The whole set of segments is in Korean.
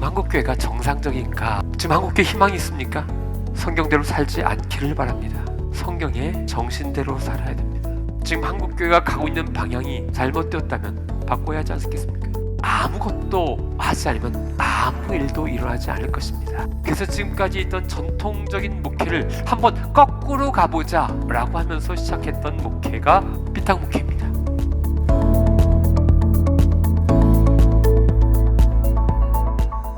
지금 한국교회가 정상적인가? 지금 한국교회 희망이 있습니까? 성경대로 살지 않기를 바랍니다. 성경의 정신대로 살아야 됩니다. 지금 한국교회가 가고 있는 방향이 잘못되었다면 바꿔야 하지 않겠습니까? 아무것도 하지 않으면 아무 일도 일어나지 않을 것입니다. 그래서 지금까지 있던 전통적인 목회를 한번 거꾸로 가보자 라고 하면서 시작했던 목회가 삐딱 목회입니다.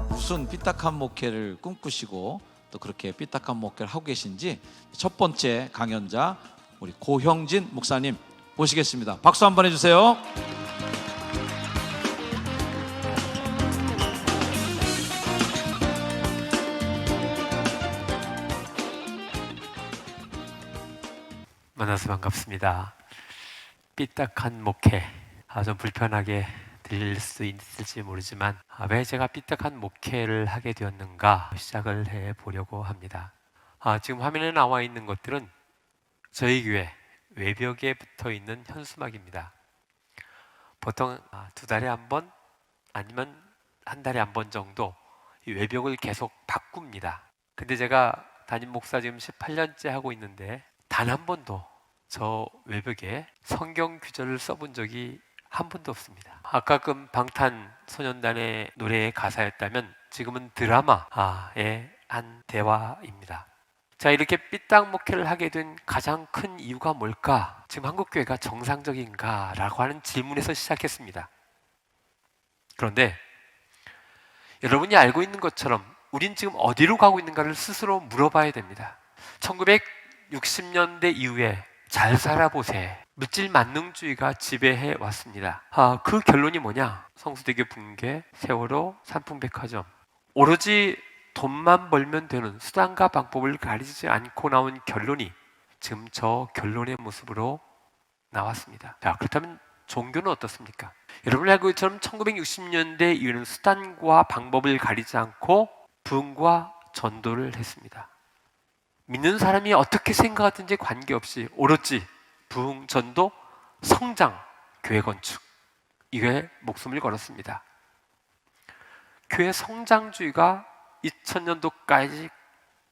무슨 삐딱한 목회를 꿈꾸시고 또 그렇게 삐딱한 목회를 하고 계신지 첫 번째 강연자 우리 고형진 목사님 모시겠습니다. 박수 한번 해주세요. 만나서 반갑습니다. 삐딱한 목회, 좀 불편하게 들릴 수 있을지 모르지만 왜 제가 삐딱한 목회를 하게 되었는가 시작을 해보려고 합니다. 지금 화면에 나와 있는 것들은 저희 교회 외벽에 붙어있는 현수막입니다. 보통 2달에 한 번 아니면 1달에 한 번 정도 이 외벽을 계속 바꿉니다. 근데 제가 담임 목사 지금 18년째 하고 있는데 단 한 번도 저 외벽에 성경 구절을 써본 적이 한 번도 없습니다. 아까끔 방탄소년단의 노래의 가사였다면 지금은 드라마의 한 대화입니다. 자, 이렇게 삐딱 목회를 하게 된 가장 큰 이유가 뭘까? 지금 한국교회가 정상적인가? 라고 하는 질문에서 시작했습니다. 그런데 여러분이 알고 있는 것처럼 우린 지금 어디로 가고 있는가를 스스로 물어봐야 됩니다. 1960년대 이후에 잘 살아보세 물질 만능주의가 지배해 왔습니다. 그 결론이 뭐냐? 성수대교 붕괴, 세월호, 삼풍백화점. 오로지 돈만 벌면 되는 수단과 방법을 가리지 않고 나온 결론이 지금 저 결론의 모습으로 나왔습니다. 자, 그렇다면 종교는 어떻습니까? 여러분이 알고 있처럼 1960년대 이후에는 수단과 방법을 가리지 않고 부흥과 전도를 했습니다. 믿는 사람이 어떻게 생각하든지 관계없이 오로지 부흥, 전도, 성장, 교회 건축 이거에 목숨을 걸었습니다. 교회 성장주의가 2000년도까지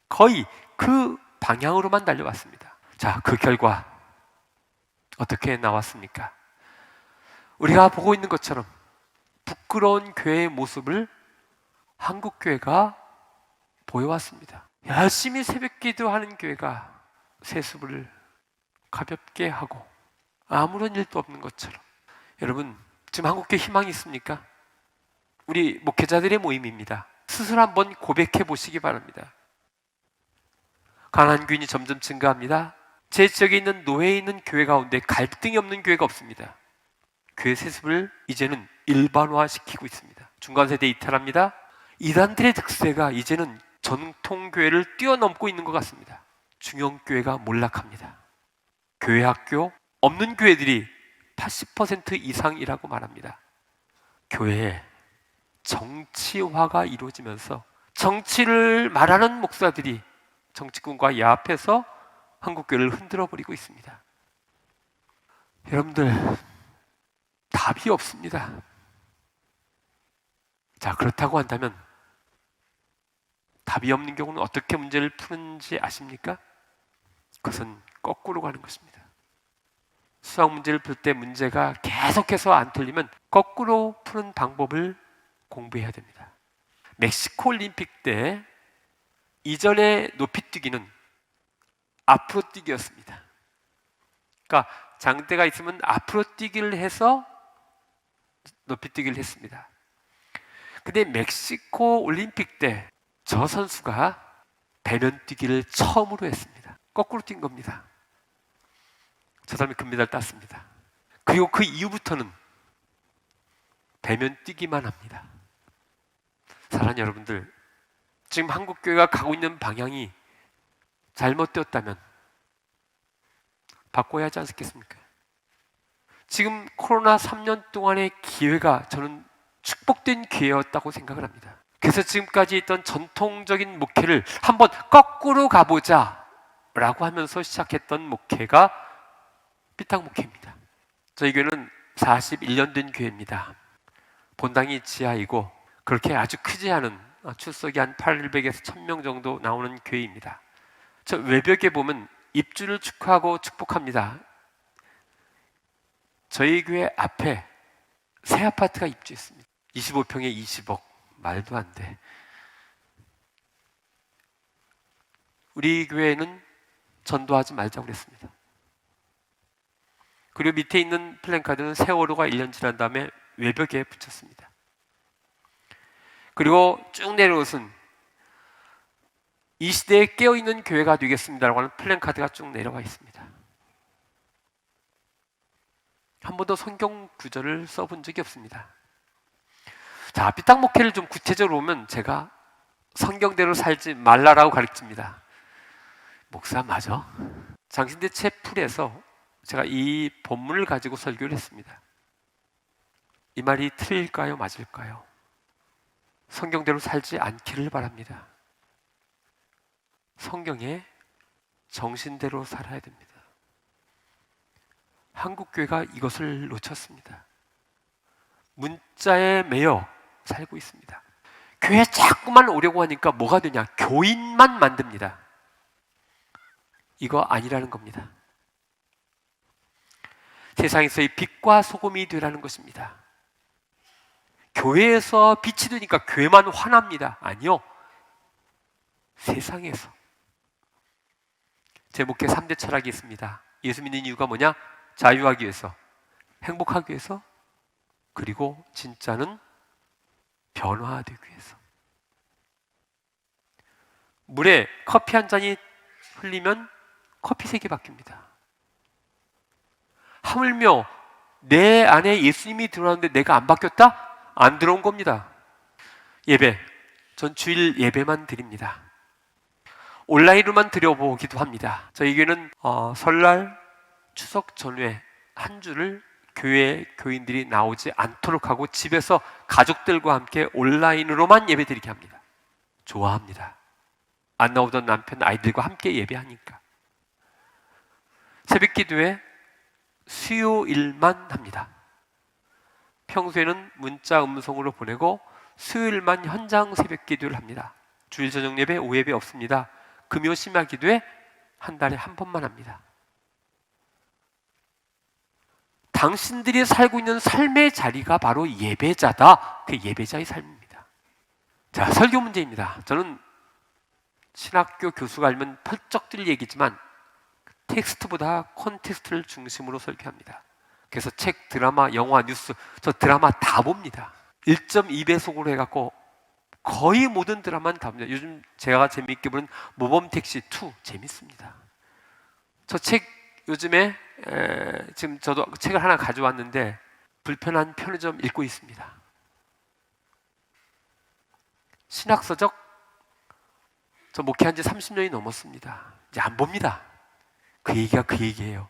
거의 그 방향으로만 달려왔습니다. 자, 그 결과 어떻게 나왔습니까? 우리가 보고 있는 것처럼 부끄러운 교회의 모습을 한국교회가 보여왔습니다. 열심히 새벽기도 하는 교회가 세수를 가볍게 하고 아무런 일도 없는 것처럼. 여러분, 지금 한국교회 희망이 있습니까? 우리 목회자들의 모임입니다. 스스로 한번 고백해 보시기 바랍니다. 가난한 교인이 점점 증가합니다. 제 지역에 있는 노예에 있는 교회 가운데 갈등이 없는 교회가 없습니다. 교회 세습을 이제는 일반화시키고 있습니다. 중간세대 이탈합니다. 이단들의 특세가 이제는 전통교회를 뛰어넘고 있는 것 같습니다. 중형교회가 몰락합니다. 교회 학교 없는 교회들이 80% 이상이라고 말합니다. 교회에 정치화가 이루어지면서 정치를 말하는 목사들이 정치꾼과 야합해서 한국교회를 흔들어 버리고 있습니다. 여러분들, 답이 없습니다. 자, 그렇다고 한다면 답이 없는 경우는 어떻게 문제를 푸는지 아십니까? 그것은 거꾸로 가는 것입니다. 수학 문제를 풀 때 문제가 계속해서 안 틀리면 거꾸로 푸는 방법을 공부해야 됩니다. 멕시코 올림픽 때 이전의 높이뛰기는 앞으로 뛰기였습니다. 그러니까 장대가 있으면 앞으로 뛰기를 해서 높이뛰기를 했습니다. 근데 멕시코 올림픽 때 저 선수가 배면뛰기를 처음으로 했습니다. 거꾸로 뛴 겁니다. 저 사람이 금메달 땄습니다. 그리고 그 이후부터는 배면뛰기만 합니다. 사랑하는 여러분들, 지금 한국교회가 가고 있는 방향이 잘못되었다면 바꿔야 하지 않겠습니까? 지금 코로나 3년 동안의 기회가 저는 축복된 기회였다고 생각을 합니다. 그래서 지금까지 있던 전통적인 목회를 한번 거꾸로 가보자 라고 하면서 시작했던 목회가 삐딱 목회입니다. 저희 교회는 41년 된 교회입니다. 본당이 지하이고 그렇게 아주 크지 않은 출석이 한 800에서 1000명 정도 나오는 교회입니다. 저 외벽에 보면 입주를 축하하고 축복합니다. 저희 교회 앞에 새 아파트가 입주했습니다. 25평에 20억. 말도 안 돼. 우리 교회는 전도하지 말자고 그랬습니다. 그리고 밑에 있는 플랜카드는 세월호가 1년 지난 다음에 외벽에 붙였습니다. 그리고 쭉 내려오신 이 시대에 깨어있는 교회가 되겠습니다라고 하는 플랜카드가 쭉 내려와 있습니다. 한 번도 성경 구절을 써본 적이 없습니다. 자, 삐딱 목회를 좀 구체적으로 보면 제가 성경대로 살지 말라라고 가르칩니다. 목사 맞아? 장신대체 풀에서 제가 이 본문을 가지고 설교를 했습니다. 이 말이 틀릴까요? 맞을까요? 성경대로 살지 않기를 바랍니다. 성경의 정신대로 살아야 됩니다. 한국교회가 이것을 놓쳤습니다. 문자에 매여 살고 있습니다. 교회 자꾸만 오려고 하니까 뭐가 되냐? 교인만 만듭니다. 이거 아니라는 겁니다. 세상에서의 빛과 소금이 되라는 것입니다. 교회에서 빛이 되니까 교회만 환합니다. 아니요. 세상에서. 제 목회 3대 철학이 있습니다. 예수 믿는 이유가 뭐냐? 자유하기 위해서, 행복하기 위해서, 그리고 진짜는 변화되기 위해서. 물에 커피 한 잔이 흘리면 커피색이 바뀝니다. 하물며 내 안에 예수님이 들어왔는데 내가 안 바뀌었다? 안 들어온 겁니다. 예배, 전 주일 예배만 드립니다. 온라인으로만 드려보기도 합니다. 저희 교회는 설날, 추석 전후에 한 주를 교회 교인들이 나오지 않도록 하고 집에서 가족들과 함께 온라인으로만 예배 드리게 합니다. 좋아합니다. 안 나오던 남편, 아이들과 함께 예배하니까. 새벽 기도회 수요일만 합니다. 평소에는 문자 음성으로 보내고 수요일만 현장 새벽 기도를 합니다. 주일 저녁 예배, 오후 예배 없습니다. 금요 심야 기도회 한 달에 한 번만 합니다. 당신들이 살고 있는 삶의 자리가 바로 예배자다. 그 예배자의 삶입니다. 자, 설교 문제입니다. 저는 신학교 교수가 알면 펄쩍 뛸 얘기지만 텍스트보다 콘텍스트를 중심으로 설교합니다. 그래서 책, 드라마, 영화, 뉴스, 저 드라마 다 봅니다. 1.2배속으로 해갖고 거의 모든 드라마는 다 봅니다. 요즘 제가 재미있게 보는 모범택시 2 재밌습니다. 저 책 요즘에 지금 저도 책을 하나 가져왔는데 불편한 편의점 읽고 있습니다. 신학서적 저 목회한 지 30년이 넘었습니다. 이제 안 봅니다. 그 얘기가 그 얘기예요.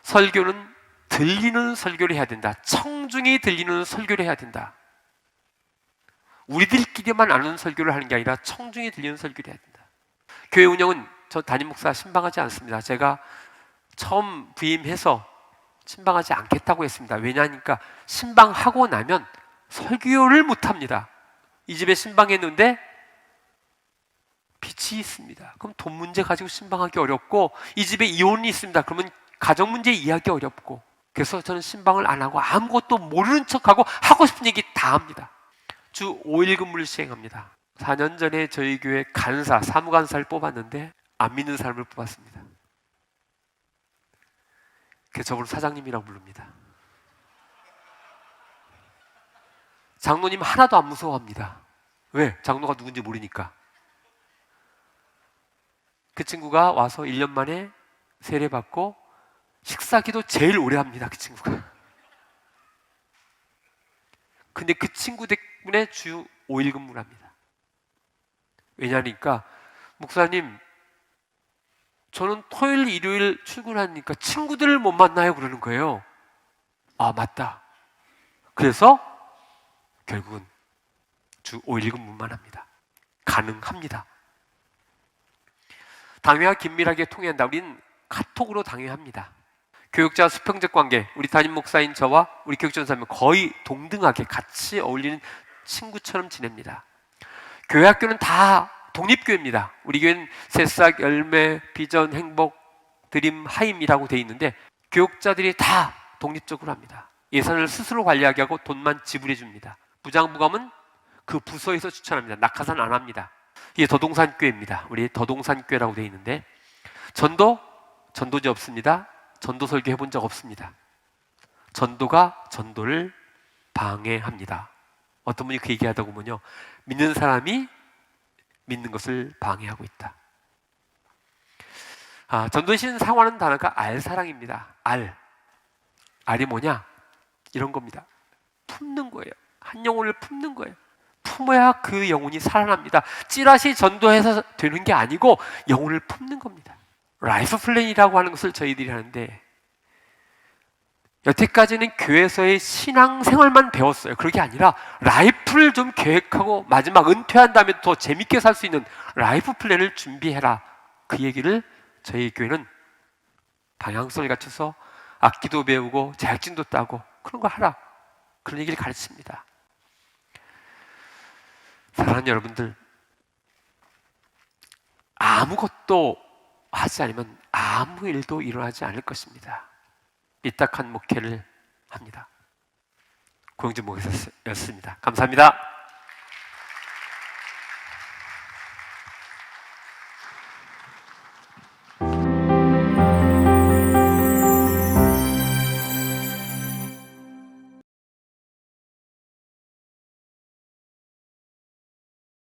설교는 들리는 설교를 해야 된다. 청중이 들리는 설교를 해야 된다. 우리들끼리만 아는 설교를 하는 게 아니라 청중이 들리는 설교를 해야 된다. 교회 운영은 저 담임 목사 신방하지 않습니다. 제가 처음 부임해서 신방하지 않겠다고 했습니다. 왜냐하니까 신방하고 나면 설교를 못합니다. 이 집에 신방했는데 빚이 있습니다. 그럼 돈 문제 가지고 신방하기 어렵고, 이 집에 이혼이 있습니다. 그러면 가정 문제 이해하기 어렵고, 그래서 저는 신방을 안 하고 아무것도 모르는 척하고 하고 싶은 얘기 다 합니다. 주 5일 근무를 시행합니다. 4년 전에 저희 교회 간사, 사무간사를 뽑았는데 안 믿는 사람을 뽑았습니다. 그래서 저를 사장님이라고 부릅니다. 장로님 하나도 안 무서워합니다. 왜? 장로가 누군지 모르니까. 그 친구가 와서 1년 만에 세례받고 식사기도 제일 오래 합니다. 그 친구가. 근데 그 친구 덕분에 주 5일 근무를 합니다. 왜냐니까 목사님, 저는 토요일, 일요일 출근하니까 친구들을 못 만나요 그러는 거예요. 아, 맞다. 그래서 결국은 주 5일 근무만 합니다. 가능합니다. 당회와 긴밀하게 통해한다. 우리는 카톡으로 당회합니다. 교육자 수평적 관계, 우리 담임 목사인 저와 우리 교육전사님 거의 동등하게 같이 어울리는 친구처럼 지냅니다. 교회 학교는 다 독립교회입니다. 우리 교회는 새싹, 열매, 비전, 행복, 드림, 하임이라고 되어 있는데 교육자들이 다 독립적으로 합니다. 예산을 스스로 관리하게 하고 돈만 지불해 줍니다. 부장부감은 그 부서에서 추천합니다. 낙하산 안 합니다. 이게 더동산교회입니다. 우리 더동산교회라고 되어 있는데 전도지 없습니다. 전도 설교 해본 적 없습니다. 전도가 전도를 방해합니다. 어떤 분이 그 얘기하다 보면요, 믿는 사람이 믿는 것을 방해하고 있다. 전도에 쓰는 사용하는 단어가 알사랑입니다. 알이 뭐냐? 이런 겁니다. 품는 거예요. 한 영혼을 품는 거예요. 품어야 그 영혼이 살아납니다. 찌라시 전도해서 되는 게 아니고 영혼을 품는 겁니다. 라이프 플랜이라고 하는 것을 저희들이 하는데 여태까지는 교회에서의 신앙생활만 배웠어요. 그게 아니라 라이프를 좀 계획하고 마지막 은퇴한 다음에 더 재밌게 살 수 있는 라이프 플랜을 준비해라. 그 얘기를 저희 교회는 방향성을 갖춰서 악기도 배우고 자격증도 따고 그런 거 하라. 그런 얘기를 가르칩니다. 사랑하는 여러분들, 아무것도 하지 않으면 아무 일도 일어나지 않을 것입니다. 삐딱한 목회를 합니다. 고영진 목사였습니다. 감사합니다.